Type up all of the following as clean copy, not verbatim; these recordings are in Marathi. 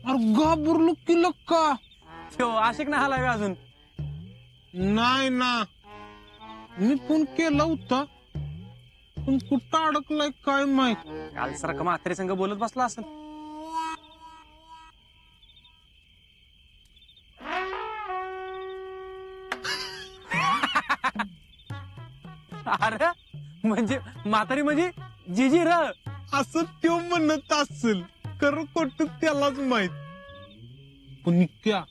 अरे घाबरलो की लक्का. आशिक ना हलावे अजून. नाही ना, मी फोन केला होता पण कुठं अडकलाय काय माहित. काल सारखं म्हातारी संघ बोलत बसला असेल. अरे म्हणजे म्हातारी म्हणजे जिजी र असं त्यो म्हणत असेल, खरं खोट त्यालाच माहित. पण इतक्या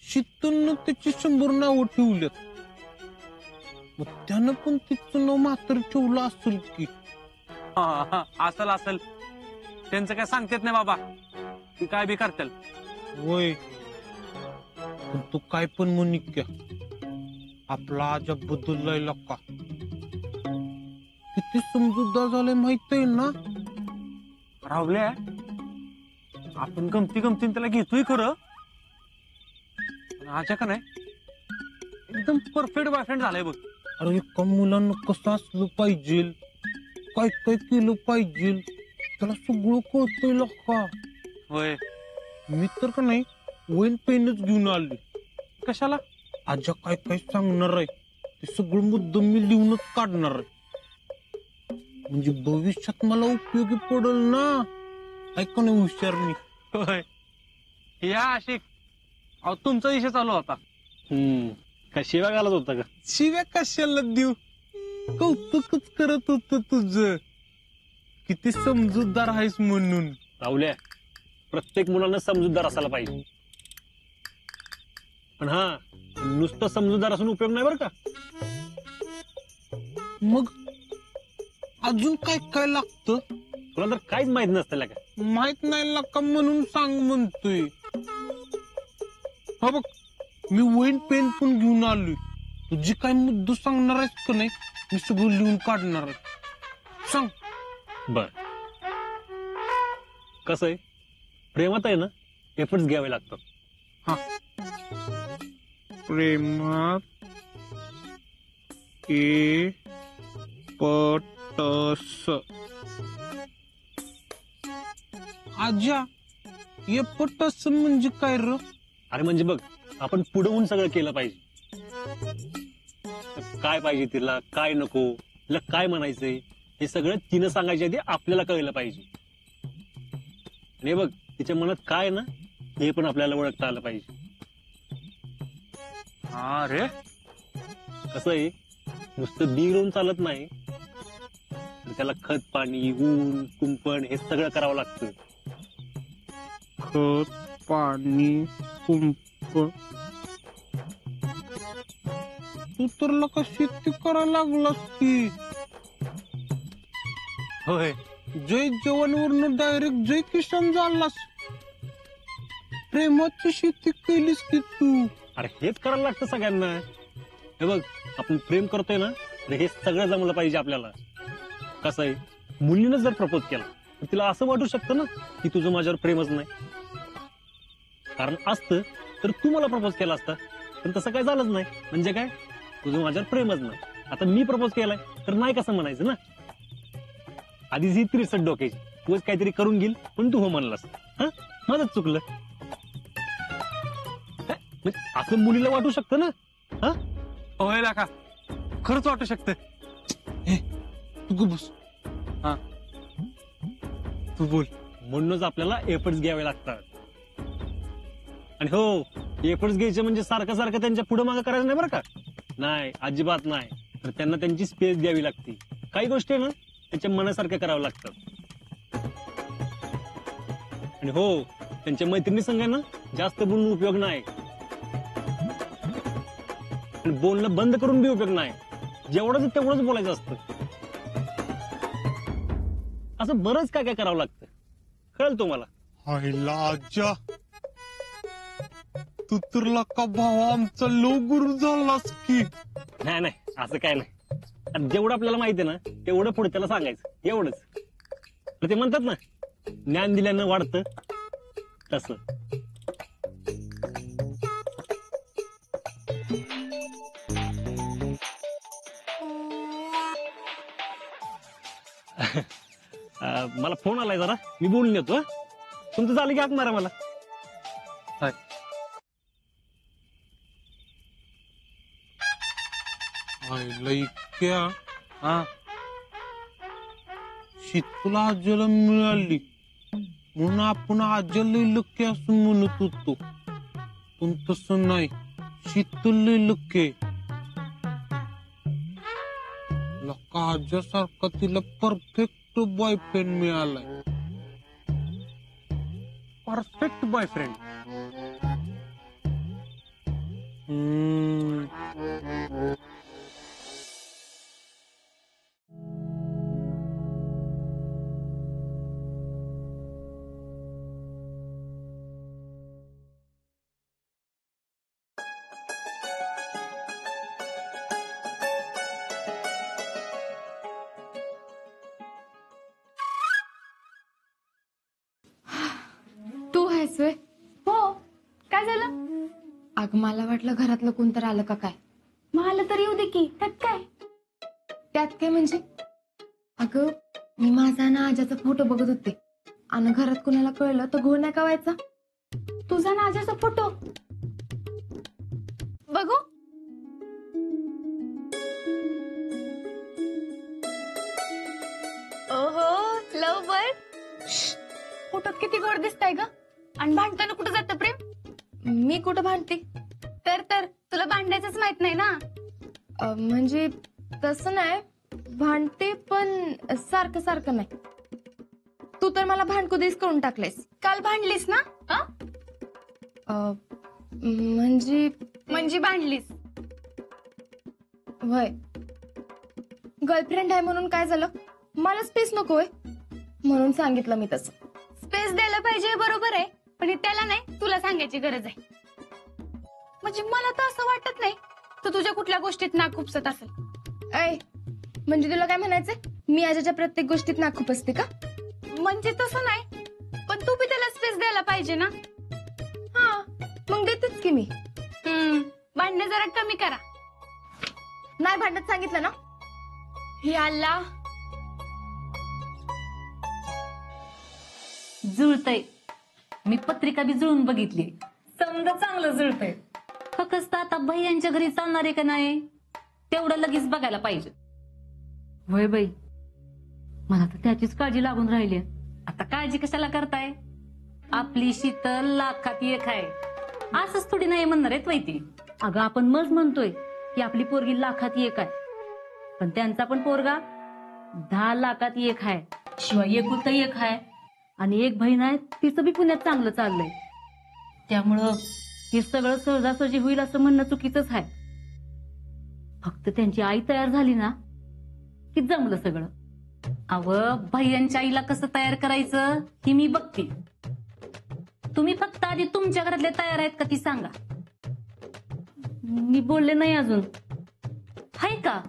शीतलनं त्याची 100 नावं ठेवल्यात. मग त्यानं पण तिचं नाव म्हातारी ठेवलं असेल की. असल असल, त्यांचं काय सांगतेत नाही बाबा, ती काय बी करतील. होय, पण तू काय पण म्हण इतक्या, आपला अजब बदललाय लक्का. किती समजूतदार झालाय माहित आहे ना. राहुल्या, आपण गमती गमतीने त्याला घेतोय खरं, आजा का नाही एकदम परफेक्ट बॉयफ्रेंड झालाय बघ. अरे एका मुलांना कसं असलं पाहिजे, काय काय केलं पाहिजे, त्याला सगळं कळतंय लक्का. होय, मी तर का नाही वैन पेनच घेऊन आले. कशाला? आजा काय काय सांगणार आहे ते सगळं मुद्दाम मी लिहूनच काढणार आहे, म्हणजे भविष्यात मला उपयोगी पडेल ना. ऐका ना हुशार मी. होय, या आशिक, अहो तुमचा विषय चालू होता. काय शिव्या घालत होता का? शिव्या कशाला देऊ, कौतुकच करत होत तुझं, किती समजूतदार आहेस म्हणून. राहुल्या, प्रत्येक मुलांना समजूतदार असायला पाहिजे, पण हा नुसतं समजूतदार असून उपयोग नाही बरं का. मग अजून काय काय लागतं? तुला तर काहीच माहित नसतं का. माहित नाही लका म्हणून सांग म्हणतोय. हा बघ, मी वैन पेन पण घेऊन आलोय. तुझी काय मुद्दा सांगणार आहेस का नाही, मी सगळं लिहून काढणार आहे. सांग. बर, कसं आहे, प्रेमात आहे ना एफर्ट्स घ्यावे लागतात. हा, प्रेमात पटस. आजा, ये पटस म्हणजे काय र? अरे म्हणजे बघ, आपण पुढे होऊन सगळं केलं पाहिजे. काय पाहिजे तिला, काय नको, तिला काय म्हणायचंय, हे सगळं तिनं सांगायच्या आधी आपल्याला कळलं पाहिजे. आणि बघ, तिच्या मनात काय ना हे पण आपल्याला ओळखता आलं पाहिजे. हा रे, कसं आहे, नुसतं बी रोवून चालत नाही, तर त्याला खत पाणी, ऊन, कुंपण हे सगळं करावं लागतं. खत पाणी कुंप. तू तर लका शेती करायला लागलास की. होय, जय जवानवरनं डायरेक्ट जय किसान झालास. प्रेमाची शेती केलीस की तू. अरे हेच करायला लागतं सगळ्यांना. हे बघ, आपण प्रेम करतोय ना, तर हे सगळं जमलं पाहिजे आपल्याला. कसं आहे, मुलीनं जर प्रपोज केला तर तिला असं वाटू शकतं ना की तुझं माझ्यावर प्रेमच नाही. कारण असतं तर तू मला प्रपोज केला असता, पण तसं काय झालंच नाही. म्हणजे काय, तुझं माझ्यावर प्रेमच नाही. आता मी प्रपोज केलाय तर नाही कसं म्हणायचं ना. आधीच ही त्रिसट डोक्याची, तूच काहीतरी करून घेईल पण तू हो म्हणलास. हा, माझंच चुकलं. असं मुलीला वाटू शकतं ना. हा, होय लाका, खरंच वाटू शकतं. तू ग बस. हा, तू बोल. म्हणूनच आपल्याला एफर्ट्स घ्यावे लागतात. आणि हो, एफर्ट्स घ्यायचे म्हणजे सारखं सारखं त्यांच्या पुढे मागं करायचं नाही बरं का. नाही, अजिबात नाही. तर त्यांना त्यांची स्पेस द्यावी लागते. काही गोष्टी ना त्यांच्या मनासारख्या करावं लागतात. आणि हो, त्यांच्या मैत्रिणी संग ना जास्त बोलून उपयोग नाही, आणि बोलणं बंद करून बी उपयोग नाही. जेवढंच तेवढंच बोलायचं असतं. असं बरंच काय काय करावं लागतं, कळलं तुम्हाला. हायला आजा, तू तर लका भावा आमचा लो गुरु झालास की. नाही नाही, असं काय नाही. जेवढं आपल्याला माहिती आहे ना तेवढं पुढे त्याला सांगायचं, एवढंच. ते म्हणतात ना, ज्ञान दिल्यानं वाढतं, तसं. मला फोन आलाय जरा, मी बोलून येतो हं. तुमचं झालं की हाक मारा मला. आईला इतक्या हा शीतला आज्याला मिळाली म्हणून आपण आज्याला लक्की असं म्हणत होतो, पण तसं नाही. शीतल लक्की लका आज्यासारखा तिला परफेक्ट बॉयफ्रेंड मिळालाय. Perfect boyfriend. तू आहेस वे? हो. काय झालं? अगं मला वाटलं घरातलं कोणतरी आलं का काय. मग आलं तर येऊ दे की, त्यात काय? त्यात काय म्हणजे? अगं मी माझा ना आजाचा फोटो बघत होते आणि घरात कोणाला कळलं तर घोळ नाही का व्हायचा. तुझा ना आजाचा फोटो बघू. ओहो लव बर्ड. फोटोत किती गोड दिसताय ग. आणि भांडताना कुठं जातं प्रेम? मी कुठं भांडते? तर तुला भांडायचंच माहित नाही ना. म्हणजे तसं नाही, भांडते पण सारखं सारखं नाही. तू तर मला भांडकुदीस करून टाकलेस. काल भांडलीस ना? म्हणजे भांडलीस वय. गर्लफ्रेंड आहे म्हणून काय झालं? मला स्पेस नकोय म्हणून सांगितलं मी तसं. स्पेस द्यायला पाहिजे बरोबर आहे, पण त्याला नाही तुला सांगायची गरज आहे. म्हणजे मला तर असं वाटत नाही तू तुझ्या कुठल्या गोष्टीत नाक खुपसत असेल. ऐ म्हणजे तुला काय म्हणायचंय? मी आजाच्या प्रत्येक गोष्टीत नाक खुपसते का? म्हणजे तसं नाही, पण तू बी त्याला स्पेस द्यायला पाहिजे ना. हा मग देतेच की मी. भांडणे जरा कमी करा. नाही भांडत सांगितलं ना. हे अल्ला. जुळतय. मी पत्रिका बी जुळून बघितली, समजा चांगलं जुळतंय. फक्त आता भैयांच्या घरी चालणार आहे का नाही तेवढं लगेच बघायला पाहिजे. होय बाई, मला तर त्याचीच काळजी लागून राहिली. आता काळजी कशाला करताय? आपली शीतल लाखात एक आहे असंच थोडी नाही म्हणणार आहेत वैती. अगं आपण मज म्हणतोय की आपली पोरगी लाखात एक आहे, पण त्यांचा पण पोरगा 10 लाखात एक आहे. शिवाय एकुलता एक आहे आणि एक बहीण आहे, तिचं बी पुण्यात चांगलं चाललंय. त्यामुळं हे सगळं सहजासहजी होईल असं म्हणणं चुकीचंच आहे. फक्त त्यांची आई तयार झाली ना की जमलं सगळं. अव भैयांच्या आईला कसं तयार करायचं ही मी बघते. तुम्ही फक्त आधी तुमच्या घरातले तयार आहेत का ती सांगा. मी बोलले नाही अजून. हाय का?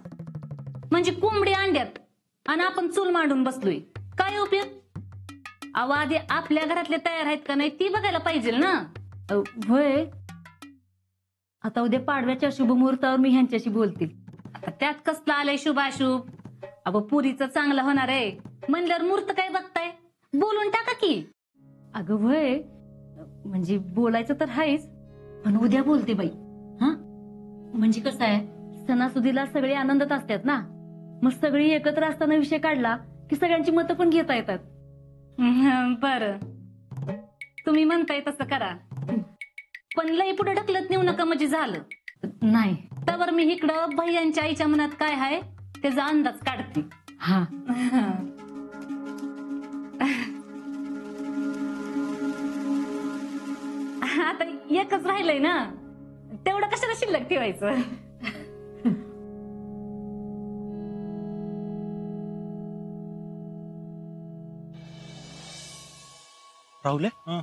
म्हणजे कोंबडी अंड्यात आणि आपण चूल मांडून बसलोय. काय उपयोग? अहो आधी आपल्या घरातले तयार आहेत का नाही ती बघायला पाहिजे ना. होय, आता उद्या पाडव्याच्या शुभ मुहूर्तावर मी ह्यांच्याशी बोलते. आता त्यात कसलं आलंय शुभाशुभ? अगं पुरीचं चांगलं होणार आहे म्हणल्यावर मुहूर्त काय बघताय, बोलून टाका की. अगं होय, म्हणजे बोलायचं तर आहेच, पण उद्या बोलते बाई. हा म्हणजे कसं आहे, सणासुदीला सगळे आनंदात असतात ना, मग सगळी एकत्र असताना विषय काढला की सगळ्यांची मतं पण घेता येतात. बर, तुम्ही म्हणताय तसं करा, पण लई पुढे ढकलत नेऊ नका म्हणजे झालं नाही. त्यावर मी इकडं भैयांच्या आईच्या मनात काय आहे त्याचा अंदाज काढते. हा आता एकच राहिलंय ना, तेवढं कशाला शिल्लक ठेवायचं. राहुल्या,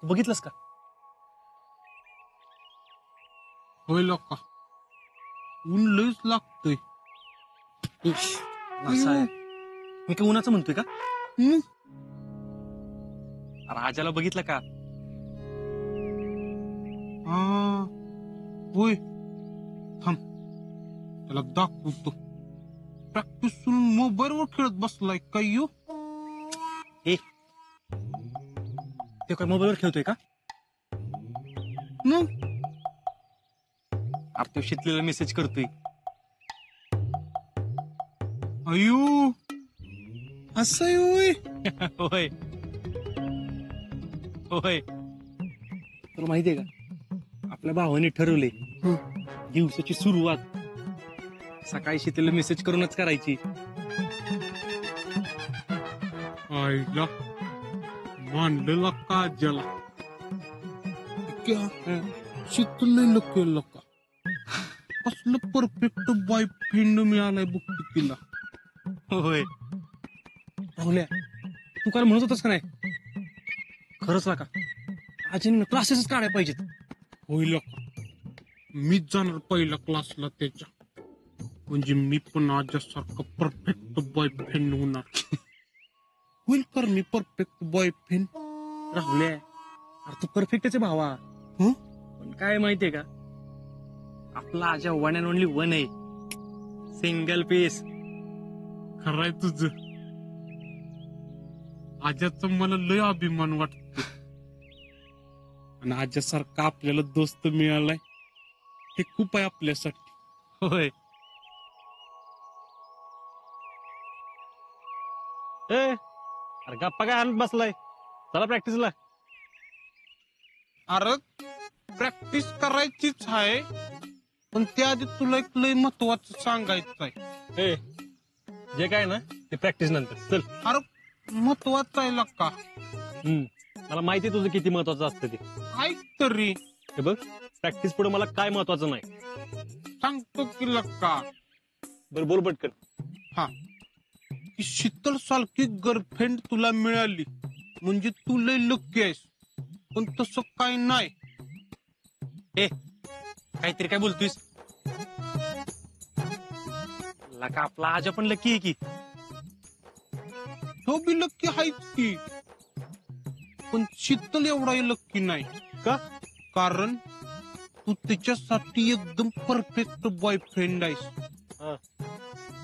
बघितलंस का? होय लोका, ऊन लयच लागतंय. असं आहे. मी काय उन्हाचं म्हणतोय का? राजाला बघितलं का? हा होय, थांब त्याला दाखवतो. प्रॅक्टिस सोडून मोबाईलवर खेळत बसलाय काय यो? ते काय मोबाईलवर खेळतोय का? मग अरे तो शितलीला मेसेज करतोय. अयो असं आहे होय? होय होय. तुला माहितीये का आपल्या भावाने ठरवले दिवसाची सुरुवात सकाळी शीतलला मेसेज करूनच करायची. आईला मांडला का आज्याला शीतल केलं का? असलं परफेक्ट बॉयफ्रेंड मिळालाय बघ की तिला. होय राहुल्या तू काल म्हणत होतास का नाही खरंच ना का आजीने क्लासेसच काढायला पाहिजेत. होईल का? मीच जाणार पहिल्या क्लासला त्याच्या, म्हणजे मी पण आज्यासारखा परफेक्ट बॉयफ्रेंड होणार. होईल कर मी परफेक्ट बॉयफ्रेंड. राहुल्या अरे तू परफेक्टच आहे भावा. हं? पण काय माहितीये का आपला आजा वन अँड ओनली वन आहे. Single piece. खराय तुझ. आज्याचा मला लय अभिमान वाटतो. आणि आज्यासारखा आपल्याला दोस्त मिळालाय हे खूप आहे आपल्यासाठी. होय अरे गप्पा काय आणत बसलाय? चला प्रॅक्टिसला. अरे प्रॅक्टिस करायचीच आहे, पण त्याआधी तुला एक लय महत्वाचं सांगायचं आहे. जे काय ना ते प्रॅक्टिस नंतर. चल. अरे महत्वाचं आहे लक्का. मला माहिती आहे तुझं किती महत्वाचं असतं ते. ऐक तरी हे बघ प्रॅक्टिस पुढे मला काय महत्वाचं नाही. सांगतो की लक्का. बरं बोल पटकन. हा की शीतल सारखी गर्लफ्रेंड तुला मिळाली म्हणजे तू लय लक्की आहेस. पण तसं काय नाही. काहीतरी काय बोलतोयस? लका आपला आजा पण लकी आहे की. तो बी लक्की आहेच की, पण शीतल एवढाही लक्की नाही. का? कारण तू तिच्यासाठी एकदम परफेक्ट बॉयफ्रेंड आहेस. हा.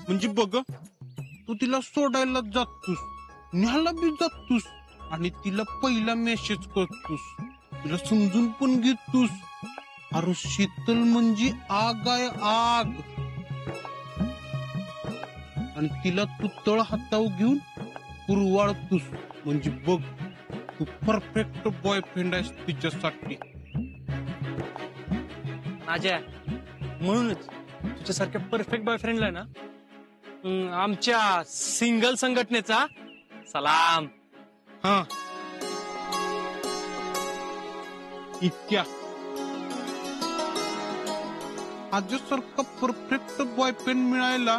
म्हणजे बघ, तू तिला सोडायला जातोस, न्यायला बी जातोस, आणि तिला पहिला मेसेज करतोस, तिला समजून पण घेतोस. अरे शीतल म्हणजे आग आहे आग. आणि तिला तू तळ हातावर घेऊन कुरवाळतोस. म्हणजे बघ, तू परफेक्ट बॉयफ्रेंड आहेस तिच्यासाठी. आजा म्हणूनच तुझ्यासारख्या परफेक्ट बॉयफ्रेंडला ना आमच्या सिंगल संघटनेचा सलाम. हा इतक्या आजसारखा परफेक्ट बॉयफ्रेंड मिळायला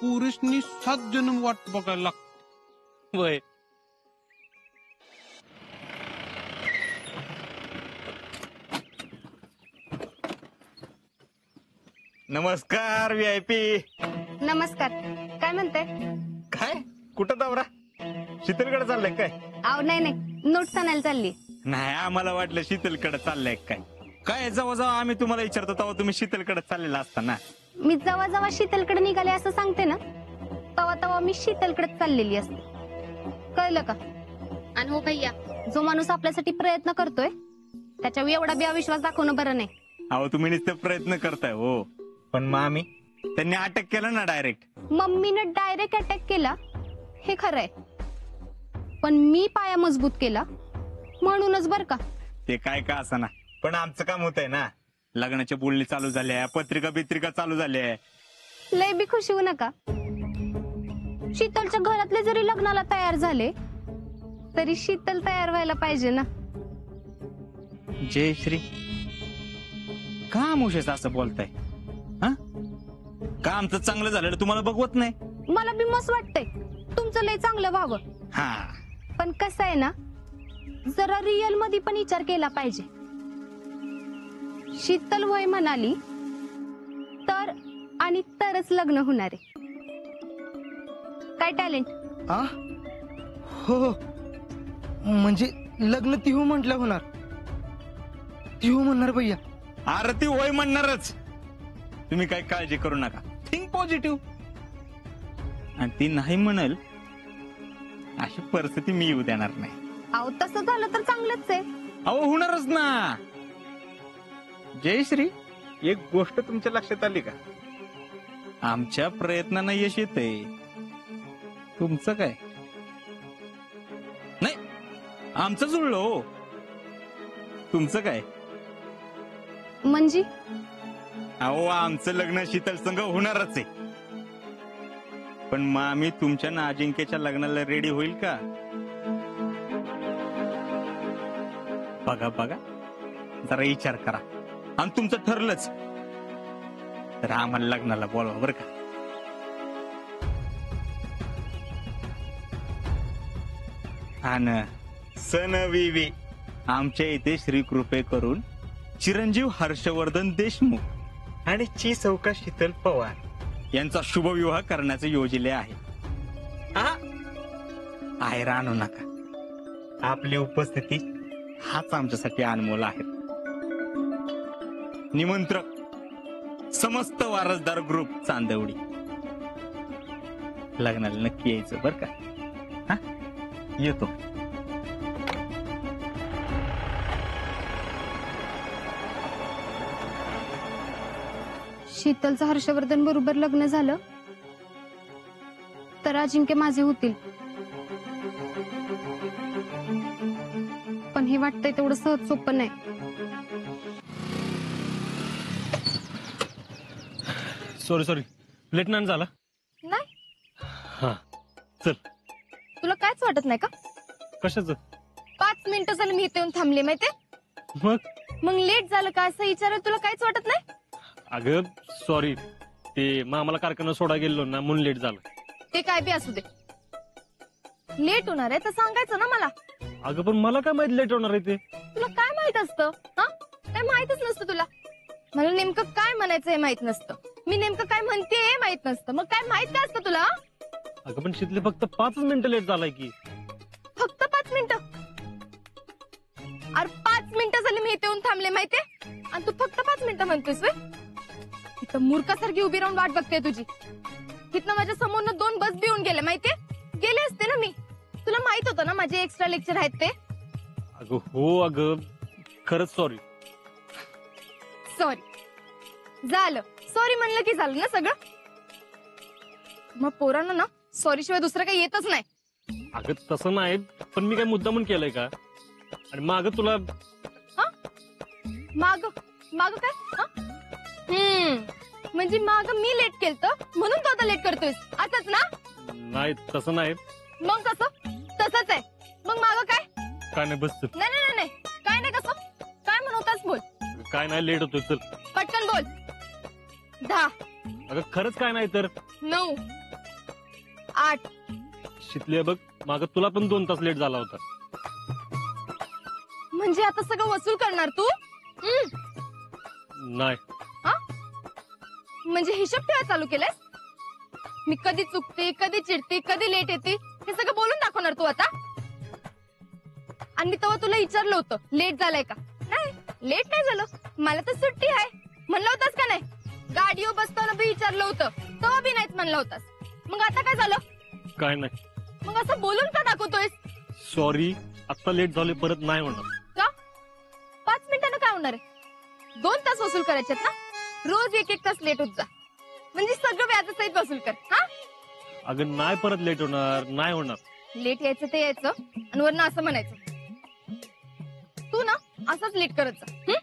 पुरुषनी 7 जन्म वाट बघायला लागते. वय नमस्कार VIP. नमस्कार. काय म्हणताय? काय कुठं दौरा? शीतलकडे चाललंय काय? आव नाही नाही, नोट्स आणायला चालली. नाही आम्हाला वाटलं शीतलकडे चाललंय काय. काय जेव्हा जेव्हा आम्ही तुम्हाला विचारतो तेव्हा तुम्ही शीतलकडे चाललेला असताना. मी जेव्हा जेव्हा शीतलकडे निघाले असं सांगते ना, तेव्हा तेव्हा मी शीतलकडे चाललेली असते. कळलं का? आणि हो भैया, जो माणूस आपल्यासाठी प्रयत्न करतोय त्याच्यावर एवढा बी अविश्वास दाखवणं बरं नाही. अहो तुम्ही नुसतं प्रयत्न करताय हो, पण मग आम्ही त्यांनी अटक केलं ना डायरेक्ट. मम्मीनं डायरेक्ट अटॅक केला हे खरंय, पण मी पाया मजबूत केला म्हणूनच बर का. ते काय का असना, पण आमचं काम होत आहे ना. लग्नाच्या बोलणी चालू झाल्या, पत्रिका बित्रिका चालू झाल्या. लय बी खुशी होऊ नका. शीतलच्या घरातले जरी लग्नाला तयार झाले तरी शीतल तयार व्हायला पाहिजे ना. जय श्री. का मुशेच असं बोलताय? हा का आमचं चांगलं झालं तुम्हाला बघवत नाही? मला बी मस्त वाटतंय तुमचं लय चांगलं व्हावं. हा पण कसं आहे ना, जरा रिअल मध्ये पण विचार केला पाहिजे. शीतल वय म्हणाली तर आणि तरच लग्न होणार आहे. काय टॅलेंट? हो म्हणजे लग्न ती हो म्हटलं होणार. ती हो म्हणणार भैया. अरे ती होय म्हणणारच. तुम्ही काही काळजी करू नका. Think positive. आणि ती नाही म्हणल अशी परिस्थिती मी येऊ देणार नाही. अहो तसं झालं तर चांगलंच आहे. अहो होणारच ना. जयश्री, एक गोष्ट तुमच्या लक्षात आली का? आमच्या प्रयत्नांना यश येतंय, तुमचं काय नाही. आमचं जुळलं हो, तुमचं काय? म्हणजे अहो आमचं लग्न शीतल संघ होणारच आहे, पण मामी तुमच्या ना अजिंक्यच्या लग्नाला रेडी होईल का? बघा बघा, जरा विचार करा. आणि तुमचं ठरलंच तर आम्हाला लग्नाला बोलवा बरं का. आणि सन विवी आमच्या इथे श्रीकृपे करून चिरंजीव हर्षवर्धन देशमुख आणि ची सौका शीतल पवार यांचा शुभविवाह करण्याचे योजले आहे. आहे राहणू नका, आपली उपस्थिती हाच आमच्यासाठी अनमोल आहे. निमंत्रक समस्त वारसदार ग्रुप चांदवडी, लग्नाला नक्की यायचं बर का. हा येतो. शीतलचं हर्षवर्धन बरोबर लग्न झालं तर अजिंक्य माझे होतील, पण हे वाटतंय तेवढं सहज सोपं नाही. सॉरी लेट नाही झाला. नाही हा चल. तुला कायच वाटत नाही का? कशाचं? 5 मिनिटं झालं मी इथे येऊन थांबले माहितीये. मग लेट झालं का असं विचारायला तुला काहीच वाटत नाही? अगं सॉरी, ते मामाला कारखाना सोडा गेलो ना म्हणून लेट झालं. ते काय बी असू दे, लेट होणार आहे तर सांगायचं ना मला. अगं पण मला काय माहिती लेट होणार आहे ते. तुला काय माहित असतं? हा काय माहितच नसतं तुला. मला नेमकं काय म्हणायचं हे माहित नसतं, मी नेमकं काय म्हणते हे माहित नसतं, मग काय माहित काय असतं तुला? अगं पण शितले फक्त 5 मिनिटं लेट झालाय की. फक्त 5 मिनिटं? अरे 5 मिनिटं झाली मी इथे येऊन थांबले माहितीये, आणि तू फक्त 5 मिनिटं म्हणतोस व्हय? इथं मूर्खासारखी उभी राहून वाट बघते तुझी. इथनं माझ्या समोरनं 2 बस बी येऊन गेले माहितीये, गेले असते ना मी. तुला माहित होतं ना माझे एक्स्ट्रा लेक्चर आहेत ते. अगं हो, अगं खरंच सॉरी. सॉरी झालं, सॉरी म्हणलं की झालं ना सगळं. मग पोरांना ना सॉरी शिवाय दुसरं काही येतच नाही. अगं तसं नाही, पण मी काय मुद्दामून केलंय का? आणि माग तुला माग माग काय? हा? म्हणजे माग मी लेट केलतं म्हणून तू आता लेट करतोयस असंच ना? नाही तसं नाही. मग कसं? तसंच आहे. मग माग काय? काय नाही, बस चल. नाही नाही नाही, काय नाही. कसं काय म्हणतास? बोल. काय नाही, लेट होतोय चल. पटकन बोल. 10. अगं खरंच काय नाही तर. 9 8. शितले बघ, माग तुला पण 2 तास लेट झाला होता. म्हणजे आता सगळं वसूल करणार तू? नाही. म्हणजे हिशोब ठेवायला चालू केलंस? मी कधी चुकते, कधी चिडते, कधी लेट येते, हे सगळं बोलून दाखवणार तू आता? आणि मी तेव्हा तुला विचारलं होतं लेट झालंय का? नाही, लेट नाही झालं, मला तर सुट्टी आहे म्हणलं होतास का नाही? गाडीवर बसताना बी विचारलं होतं, तेव्हा बी नाहीच म्हणलं होतास. मग आता काय झालं? काय नाही. मग असं बोलून का दाखवतोयस? सॉरी, आता लेट झाले, परत नाही होणार. का? 5 मिनिटांना काय होणार आहे? 2 तास वसूल करायचे ना? रोज 1-1 तास लेट होत जा, म्हणजे सगळं व्याजासहित वसूल कर. हा अगं नाही, परत लेट होणार, नाही होणार. लेट यायचं ते यायचं आणि वरनं असं म्हणायचं. तू ना असंच लेट करत जा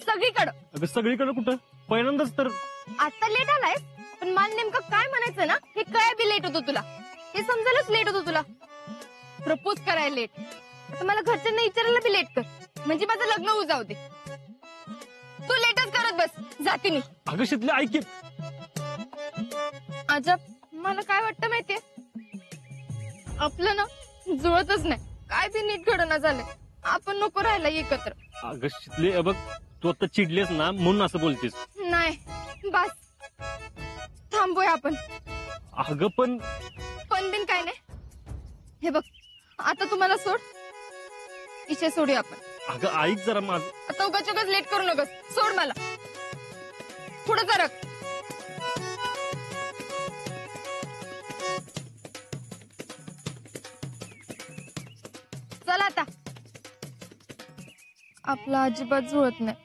सगळीकडं. अगं सगळीकडे कुठं? पहिल्यांदाच तर. आता लेट आलाय, पण मला नेमकं काय म्हणायचं ना हे काय बी लेट होतो तुला, हे समजायलाच लेट होतो तुला. प्रपोज करायला लेट, आता मला घरच्यांना विचारायला बी लेट कर, म्हणजे माझं लग्न होऊ जाऊ दे. तू लेटच करत बस, जाते मी. अगं शितले ऐक. अजब, मला काय वाटतं माहितीये, आपलं ना जुळतच नाही, काय बी नीट घडना झालंय. आपण नको राहायला एकत्र. अगं शितले बघ, तू आता चिडलीस ना म्हणून असं बोलतेस. नाही बस, थांबूया आपण. अगं पण बिन काय नाही. हे बघ, आता तुम्हाला सोड, इशे सोडूया आपण. अगं ऐक जरा माझं. आता उगाच लेट करू नकोस, सोड मला. पुढे सरक. आपला अजिबात जुळत नाही.